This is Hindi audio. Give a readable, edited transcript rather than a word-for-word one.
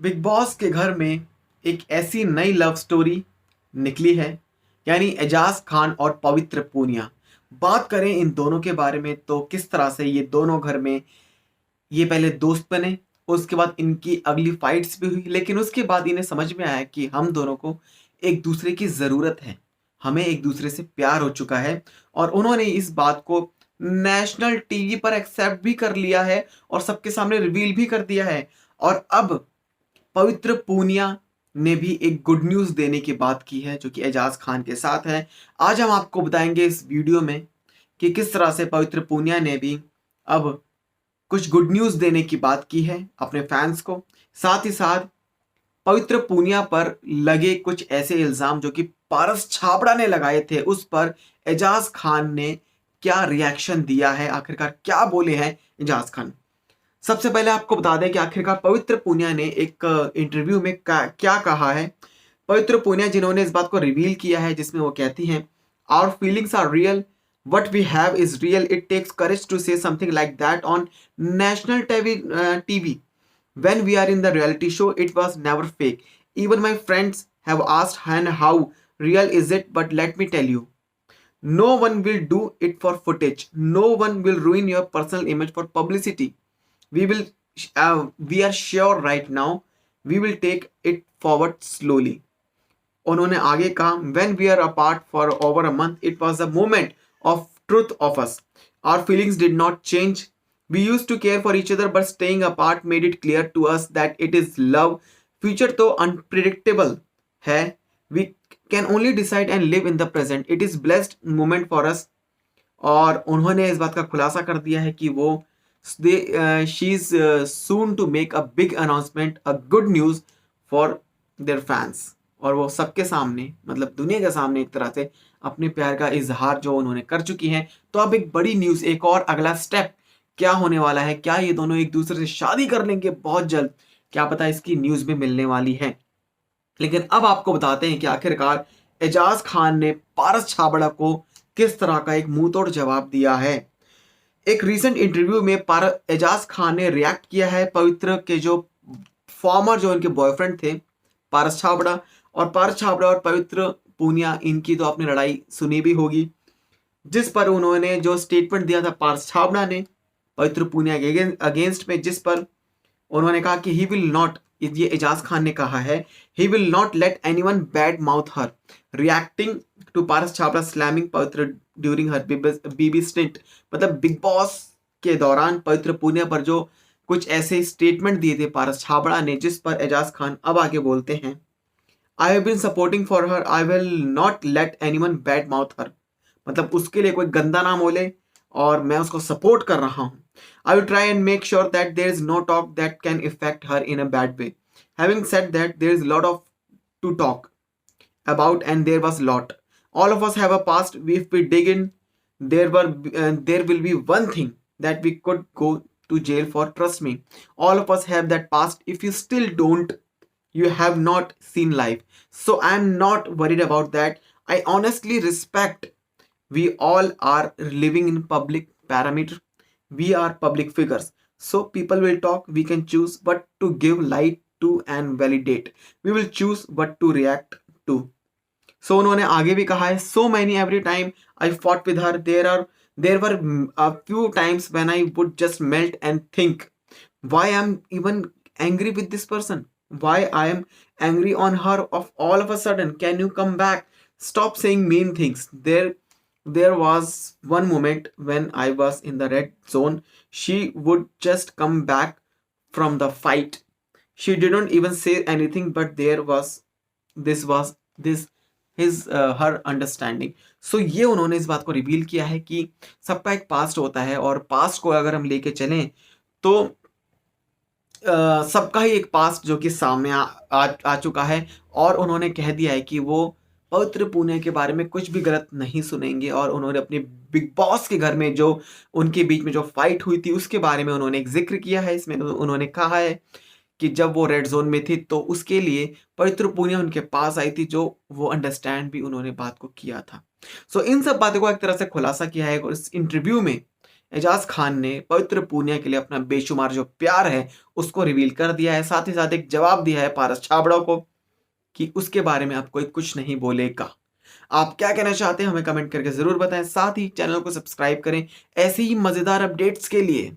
बिग बॉस के घर में एक ऐसी नई लव स्टोरी निकली है, यानी एजाज खान और पवित्र पूनिया। बात करें इन दोनों के बारे में तो किस तरह से ये दोनों घर में ये पहले दोस्त बने, उसके बाद इनकी अगली फाइट्स भी हुई, लेकिन उसके बाद इन्हें समझ में आया कि हम दोनों को एक दूसरे की ज़रूरत है, हमें एक दूसरे से प्यार हो चुका है। और उन्होंने इस बात को नेशनल टीवी पर एक्सेप्ट भी कर लिया है और सबके सामने रिवील भी कर दिया है। और अब पवित्र पूनिया ने भी एक गुड न्यूज़ देने की बात की है, जो कि एजाज खान के साथ है। आज हम आपको बताएंगे इस वीडियो में कि किस तरह से पवित्र पूनिया ने भी अब कुछ गुड न्यूज़ देने की बात की है अपने फैंस को। साथ ही साथ पवित्र पूनिया पर लगे कुछ ऐसे इल्ज़ाम जो कि पारस छाबड़ा ने लगाए थे, उस पर एजाज खान ने क्या रिएक्शन दिया है, आखिरकार क्या बोले हैं एजाज खान। सबसे पहले आपको बता दें कि आखिरकार पवित्र पूनिया ने एक इंटरव्यू में क्या कहा है। पवित्र पूनिया जिन्होंने इस बात को रिवील किया है, जिसमें वो कहती हैं, our feelings are real, what we have is real, it takes courage to say something like that on national TV. When we are in the reality show, it was never fake. Even my friends have asked, and how real is it? But let me tell you, no one will do it for footage. No one will ruin your personal image for publicity. We will, we are sure right now. We will take it forward slowly. उन्होंने आगे कहा, when we are apart for over a month, it was a moment of truth of us. Our feelings did not change. We used to care for each other, but staying apart made it clear to us that it is love. Future तो unpredictable है. We can only decide and live in the present. It is blessed moment for us. और उन्होंने इस बात का खुलासा कर दिया है कि वो she is soon to make a big announcement, a good news for their fans. और वो सबके सामने, मतलब दुनिया के सामने, एक तरह से अपने प्यार का इजहार जो उन्होंने कर चुकी हैं। तो अब एक बड़ी न्यूज़, एक और अगला स्टेप क्या होने वाला है, क्या ये दोनों एक दूसरे से शादी कर लेंगे बहुत जल्द, क्या पता इसकी न्यूज़ भी मिलने वाली है। लेकिन अब आपको बताते हैं कि आखिरकार एजाज खान ने पारस छाबड़ा को किस तरह का एक मुंह तोड़ जवाब दिया है। एक रीसेंट इंटरव्यू में एजाज खान ने रिएक्ट किया है पवित्र के जो फॉर्मर, जो इनके बॉयफ्रेंड थे पारस छाबड़ा। और पारस छाबड़ा और पवित्र पूनिया, इनकी तो आपने लड़ाई सुनी भी होगी, जिस पर उन्होंने जो स्टेटमेंट दिया था पारस छाबड़ा ने पवित्र पूनिया के अगेंस्ट में, जिस पर उन्होंने कहा कि ही विल नॉट, ये एजाज खान ने कहा है, he will not let anyone bad mouth her, reacting to Paras Chhabra slamming Pavitra during her BB stint. मतलब बिग बॉस के दौरान पवित्र पूनिया पर जो कुछ ऐसे स्टेटमेंट दिए थे पारस छाबड़ा ने, जिस पर एजाज खान अब आगे बोलते हैं, I have been supporting for her, I will not let anyone bad mouth her. मतलब उसके लिए कोई गंदा नाम बोले और मैं उसको सपोर्ट कर रहा हूँ। I will try and make sure that there is no talk that can affect her in a bad way. Having said that, there is a lot of to talk about, and there was a lot. All of us have a past. If we dig in, there will be one thing that we could go to jail for. Trust me, all of us have that past. If you still don't, you have not seen life. So I am not worried about that. I honestly respect. We all are living in public parameter. We are public figures, so people will talk. We can choose what to give light to and validate. We will choose what to react to. So उन्होंने आगे भी कहा है, so many every time I fought with her, there were a few times when I would just melt and think, why I'm even angry with this person, why I am angry on her of all of a sudden. Can you come back, stop saying mean things. There was one moment when I was in the red zone. She would just come back from the fight. She didn't even say anything, but this his her understanding. So ये उन्होंने इस बात को रिवील किया है कि सबका एक पास्ट होता है, और पास्ट को अगर हम लेके चलें तो सबका ही एक पास्ट जो कि सामने आ चुका है। और उन्होंने कह दिया है कि वो पवित्र पूनिया के बारे में कुछ भी गलत नहीं सुनेंगे। और उन्होंने अपने बिग बॉस के घर में जो उनके बीच में जो फाइट हुई थी उसके बारे में उन्होंने एक जिक्र किया है। इसमें उन्होंने कहा है कि जब वो रेड जोन में थी तो उसके लिए पवित्र पूनिया उनके पास आई थी, जो वो अंडरस्टैंड भी उन्होंने बात को किया था। सो इन सब बातों को एक तरह से खुलासा किया है इस इंटरव्यू में एजाज खान ने पवित्र पूनिया के लिए अपना बेशुमार जो प्यार है उसको रिवील कर दिया है। साथ ही साथ एक जवाब दिया है पारस छाबड़ा को कि उसके बारे में अब कोई कुछ नहीं बोलेगा। आप क्या कहना चाहते हैं हमें कमेंट करके जरूर बताएं। साथ ही चैनल को सब्सक्राइब करें ऐसे ही मजेदार अपडेट्स के लिए।